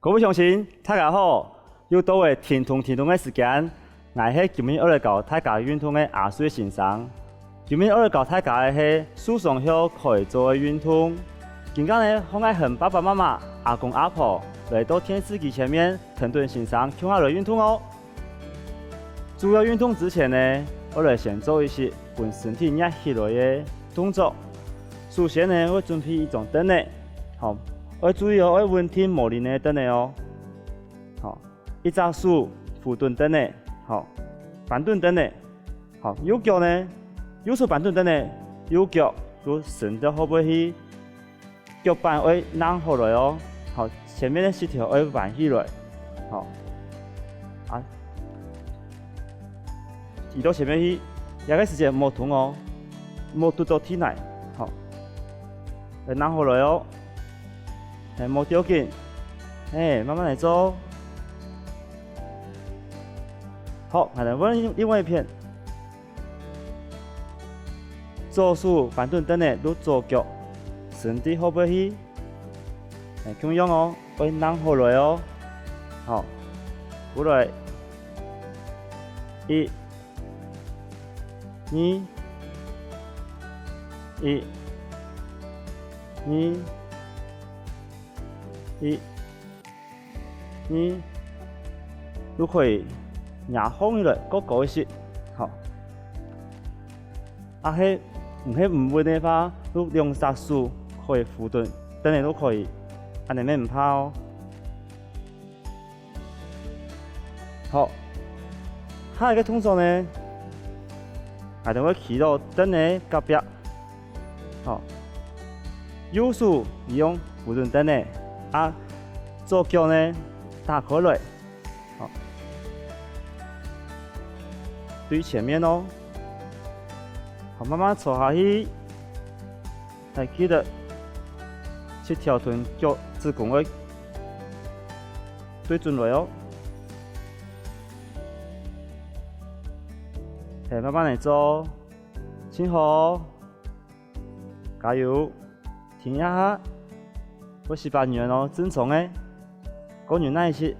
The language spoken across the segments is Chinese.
各位乡亲，大家好！又到了天通的时间，我是今日要教大家运动的牙水先生。今日要教大家的是树上后可以做的运动。今天呢，我爱和爸爸妈妈、阿公阿婆来到电视机前面，跟对先生看下来运动哦。主要运动之前呢，我来先做一些把身体压起来的动作。首先呢，我准备一张凳子，好。要注意哦，要稳定磨练的凳子哦。好，一只手扶蹲凳子，好，板凳凳子，好，右脚呢，右手板凳凳子，右脚就伸到后背去，脚板会让下来哦。好，前面的膝条会弯起来，好，啊，移到前面去，这个时间莫痛哦，莫嘟到体内，好，会让下来哦。莫丢紧，慢慢来做。好，来问另外一片。左手板凳凳的，攞左腳伸到後背去，咁樣哦，會讓下來哦。好，過來，一、二，都可以壓放起來，高高一些，好。唔穩的話，都用隻手可以扶蹲，等你都可以，安尼咩唔怕哦。好，下一個動作呢，係等我企到凳的隔壁，好，右手用扶蹲凳的。左腳呢打開來，好，對前面哦，好，慢慢坐下去，來記得七條臀腳趾公會對準來哦，慢慢來做，請好，加油，停一下。我示範完咯，正常嘅，講完那一次，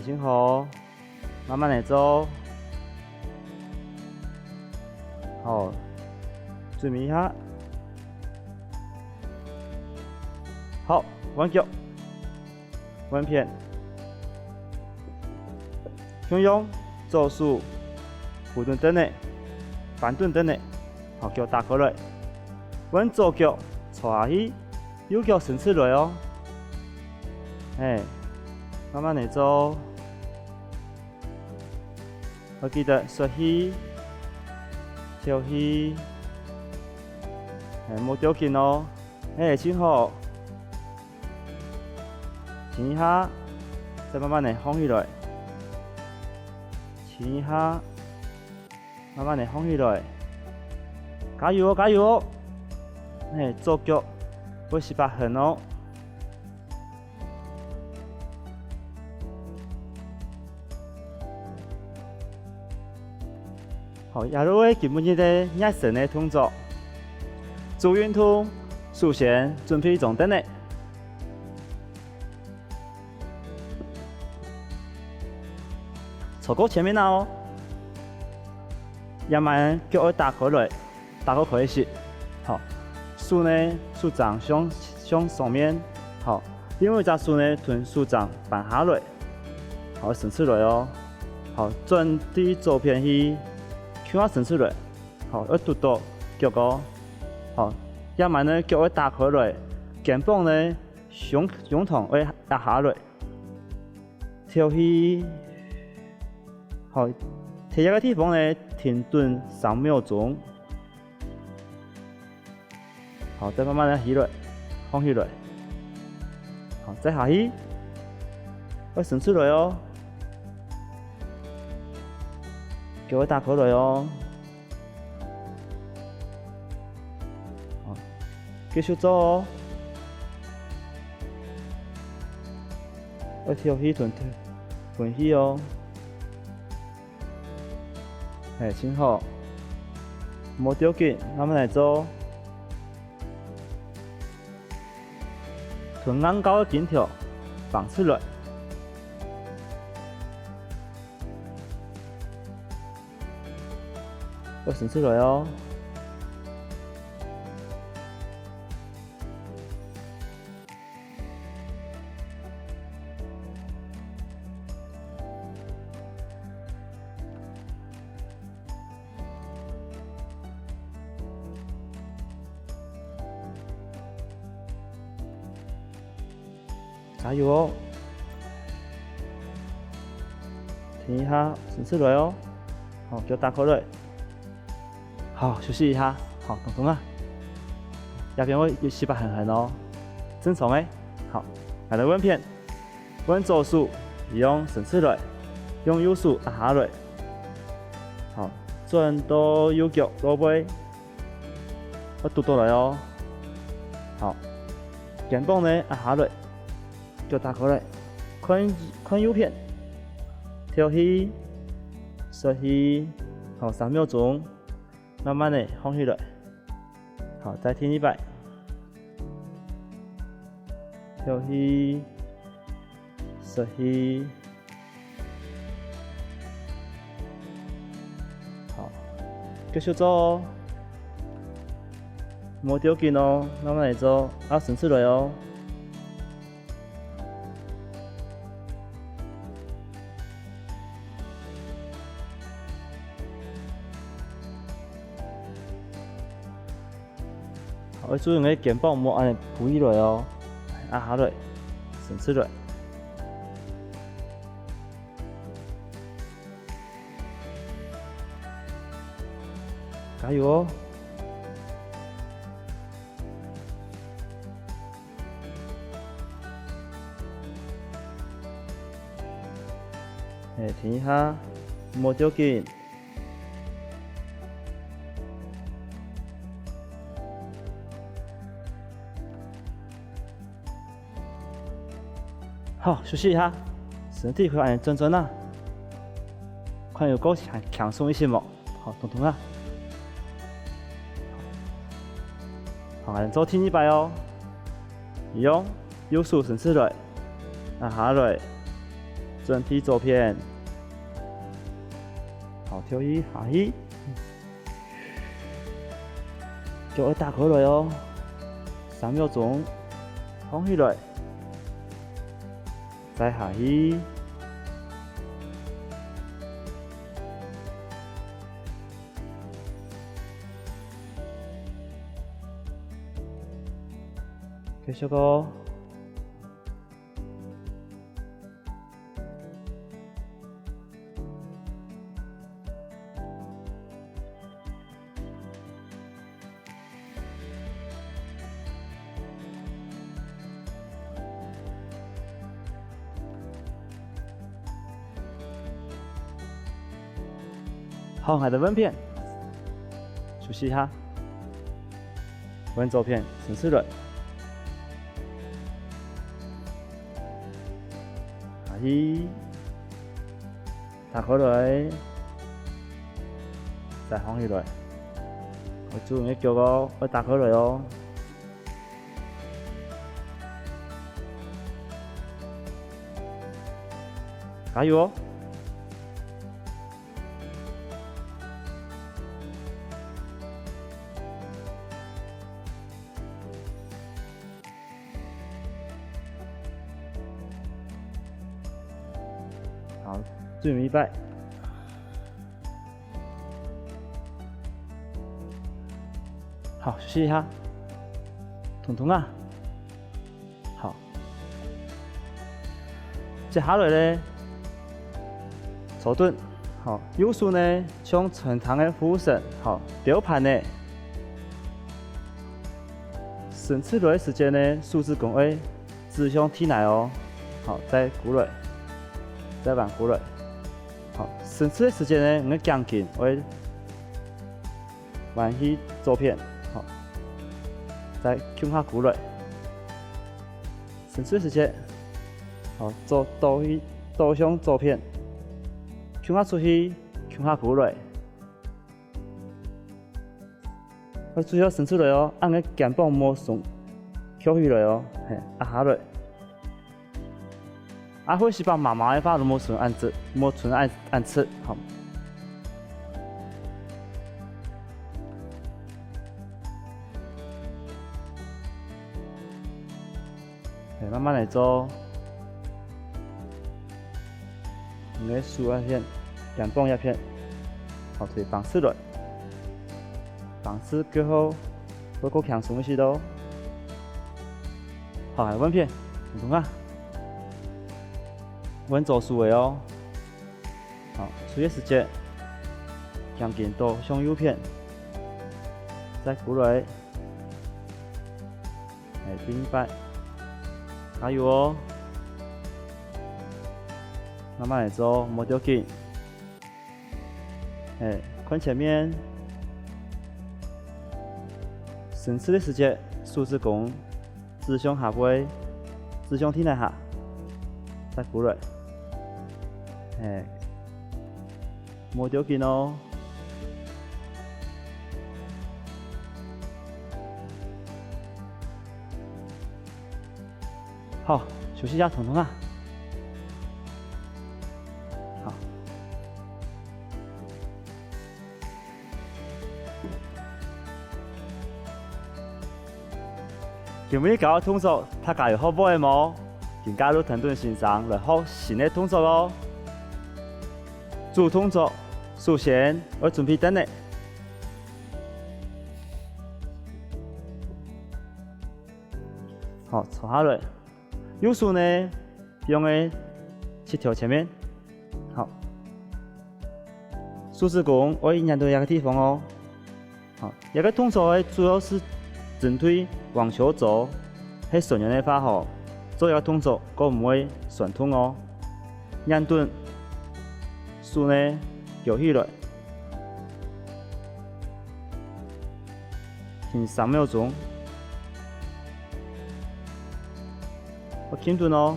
先好，慢慢嚟做，好，準備一下，好，彎腳，彎片，用左手扶蹲凳的，板凳凳的，好，腳打開來，彎左腳坐下去。右腳伸出來哦，慢慢嚟做，我記得縮氣、跳氣，冇掉緊哦，請好，停一下，再慢慢嚟放起來，停一下，慢慢嚟放起來，加油哦，加油哦，左腳。會18痕哦。好，下落嘅基本嘅熱身嘅動作。做運動，首先準備一張凳子，坐過前面啦哦。慢慢腳要打開來，打開可以是，好。手呢，手掌向上面，好，另外一隻手呢，臀手掌扳下來，好，伸出來哦，好，轉啲左邊去，腳要伸出來，好，要嘟到腳個，好，慢慢呢腳要打開來，肩膀呢胸膛要壓下來，跳起，好，第一個地方呢停頓3秒鐘。好，再慢慢地起來，放起來。好，再下去，要伸出來哦。腳要打開來哦。好，繼續做哦。要跳起臀起哦。請好，冇掉緊，慢慢來做。吞硬胶的金条放出来。我伸出来哦。加油哦！停一下，伸出来哦。好，叫大口水。好，休息一下。好，彤彤啊，下边我有洗把狠狠哦，正常诶。好，来到稳片，稳左手用伸出来，用右手压下来。好，转到右脚落背，我嘟倒来哦。好，肩膀呢压下来。就打过来，看右片，跳起，缩起，好3秒钟，慢慢的放起来，好再听一摆，跳起，缩起，好，继续做哦，莫丢紧哦，慢慢来做，伸出来哦。我注意个肩膀莫安尼浮起来哦，压下来，伸出来，加油哦！停一下，莫着紧。好，休息一下，身体会安尼转转啊，看有够轻松一些冇？好，彤彤啊，好，安尼做听一摆哦，用右手伸出来，压下来，转体左片，好，跳起下起，脚要打开来哦，3秒钟，放起来。再下去，继续个。好，海的稳片，休息一下，稳左片，伸出来，下去，打开来，再放起来，我注意个脚哦，要打开来哦，加油哦！好，最后一摆。好，休息一下。彤彤啊，好。接下来呢，坐蹲。好，右手呢向前堂的俯身，好，吊盘呢。伸出来的时间呢，手指公会指向体内哦。好，再鼓来。再往过来，好，伸出的时间呢，我将近会往去左片，好，再向下过来，伸出的时间，好，倒向左片，向下出去，向下过来，我主要伸出来哦，按个肩膀莫松，扣起来哦，嘿，压下来。火是把慢慢的把螺旋按直，螺旋按直，好。慢慢来做，你的竖一片，两磅一片，好，对，绑死了，绑死过后，会够强松一些咯。好，还有片，懂啊？稳做竖的哦。好，随着时间，将近都向右片，再过来，第一摆。加油哦！慢慢来做，莫着急。看前面，顺势的时间，数字弓指向下背，指向天台下，再过来。莫着急哦。好，休息一下，彤彤啊。好。今日教的动作，大家有好不的冇？请加入团队欣赏来学新的动作咯。主动作，首先要准备等的。好，坐下来。右手呢，用的七条前面，好，数字弓我引导到一个地方哦，好，一个动作的主要是针对网球肘，喺顺人的话吼，做一个动作，我唔会酸痛哦，引顿，手呢摇起来，停3秒钟。我停顿哦，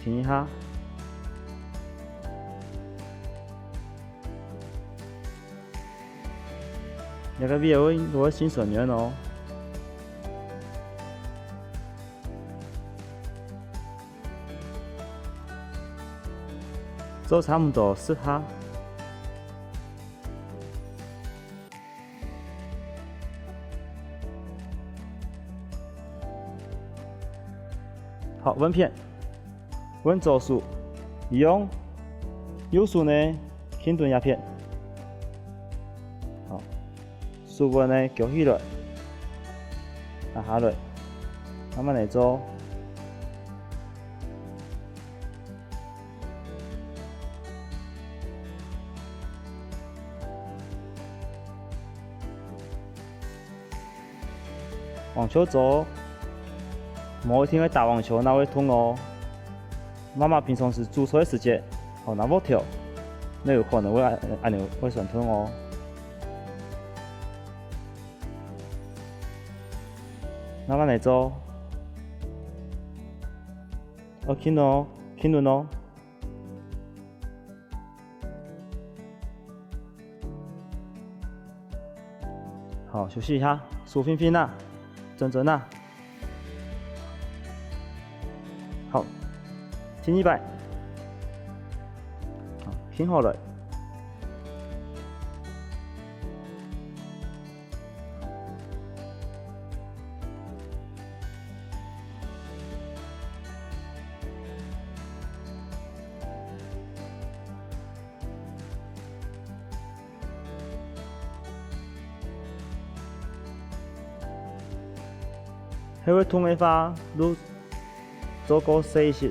停一下，那个 V 我新手员哦，做差不多4下。好，稳片，稳左手，用右手呢轻蹲一片，好，手腕呢举起来，压下来，慢慢来做，网球肘。某一天会打网球，那会痛哦。妈妈平常时做错的时间，好拿不跳，那有可能会酸痛哦。慢慢来做，轻哦，轻顿哦。好，休息一下，舒fin fin呐，整整呐。好，停100，好，停好了。还会痛的话，你做个细些，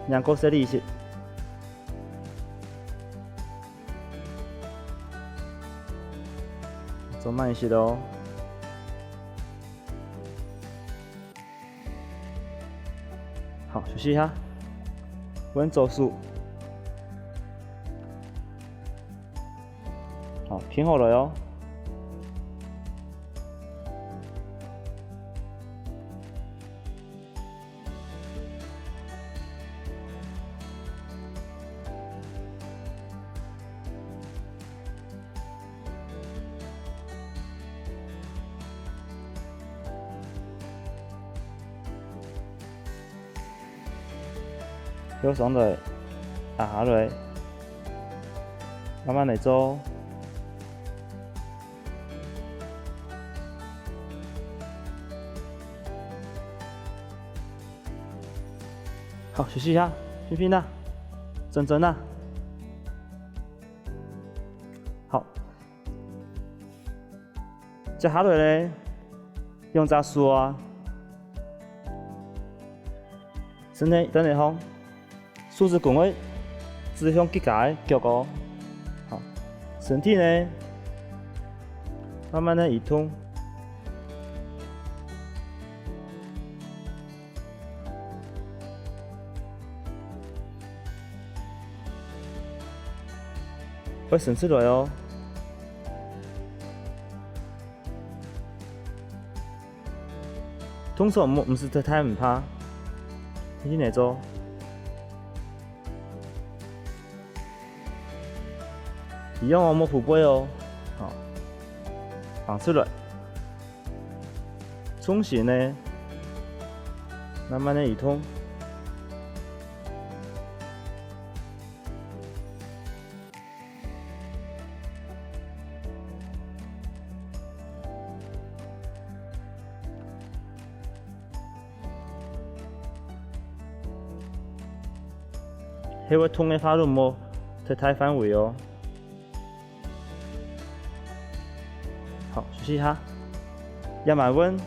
两个细些，做慢一些哦。好，休息一下，稳走速。好，停好了哟。腰上来，压下来，慢慢来做。好，休息一下，平平啦，整整啦。好，接下来咧，用只梳啊，身体等下方，梳子棍位指向脚架脚高，好，身体呢，慢慢的移动。会伸出来哦。通常唔是太唔怕，轻轻来做。一样哦，莫ผู背哦，好，放出来，重心呢，慢慢的移动。迄个痛的发轮膜太范围哦。好，休息一下，压慢温，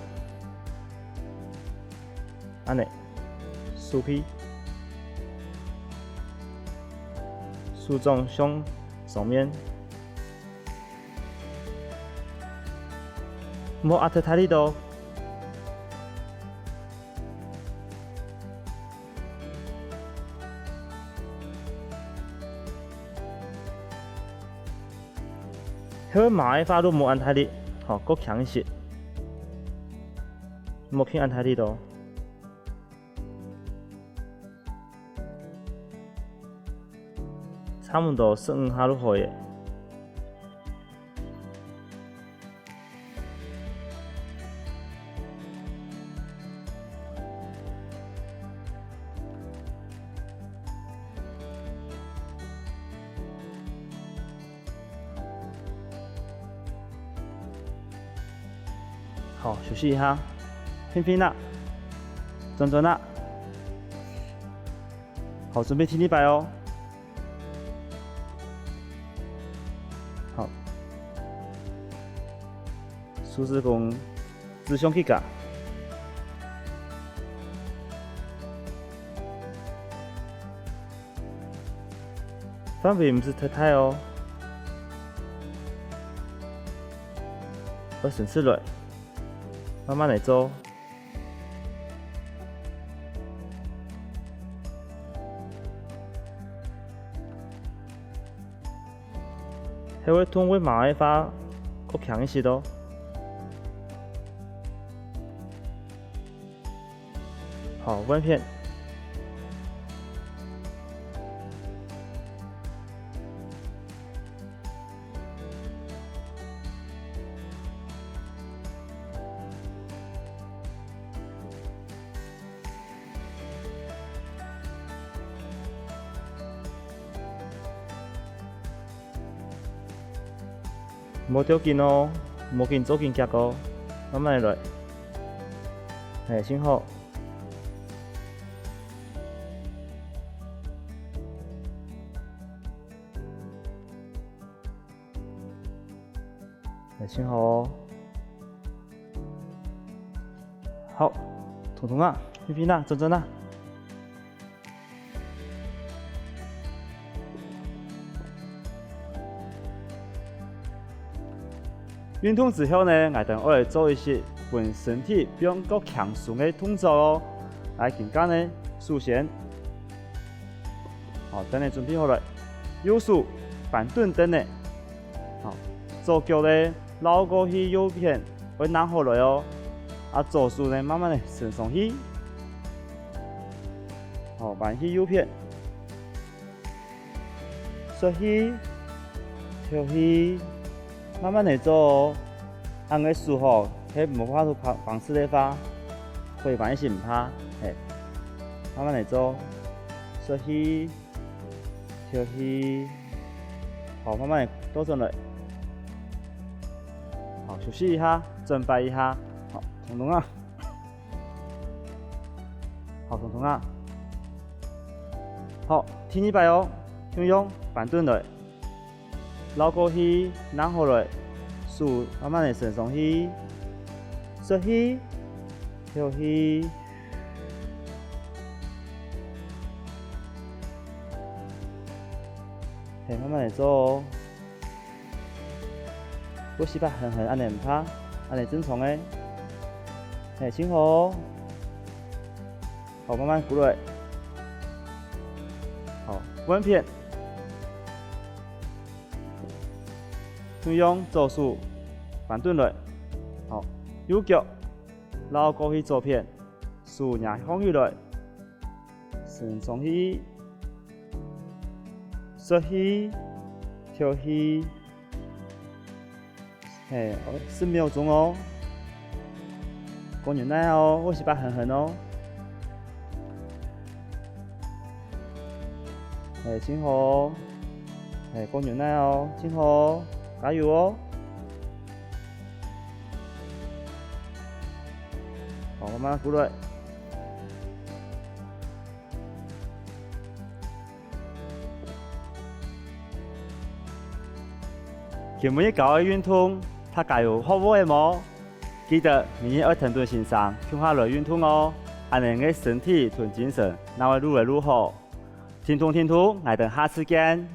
安尼，梳皮，梳重向上面，莫压太力度。迄麻的发都无按太力，吼，够强一些，莫去按太力度。差不多12下就可以。好，休息一下，平平啦，转转啦。好，准备听礼拜哦。好，梳子弓指向去夹，范围唔是太哦，要伸出来。慢慢来做，迄个痛会麻的发，够强一些咯。好，弯片。莫着紧哦，莫紧做紧夹哦，慢慢来。先好。先好哦。好，彤彤啊，皮皮呐，珍珍呐。运动之后呢，我来做一些本身体比较强壮的动作哦。来，今天呢，首先，好，等你准备好了，右手板凳等呢，好，左脚呢绕过去右边，会拿好来哦。左手呢慢慢的伸上去，好，弯去右边，缩去，跳去。慢慢来做哦，按个数吼，迄无法度方式来发，会慢一些唔怕，嘿，慢慢来做，吸气，吐气。好，慢慢的倒转来。好，休息一下，准备一下。好，通通啊。好，通通啊。好，听一摆哦，向用板凳来，绕过去，拿回来，数慢慢的升上去，吸气，吐气。嘿，慢慢的做哦。呼吸吧，狠狠，安尼唔怕，安尼正常的。嘿，深呼哦。好，慢慢鼓来。好，稳片。向用做数，板凳来。好，右脚绕过去左片，数廿放起来，升上去，吸气，吐气。嘿，10秒钟哦。过牛奶哦，呼吸吧，狠狠哦。嘿，深呼哦。嘿，过牛奶哦，深呼哦，加油哦。好，慢慢鼓来。今日搞的运动，大家有好唔好？记得明日要停顿先生，听下来运动哦。安尼个身体同精神，那会愈来愈好。听通，我哋下次见。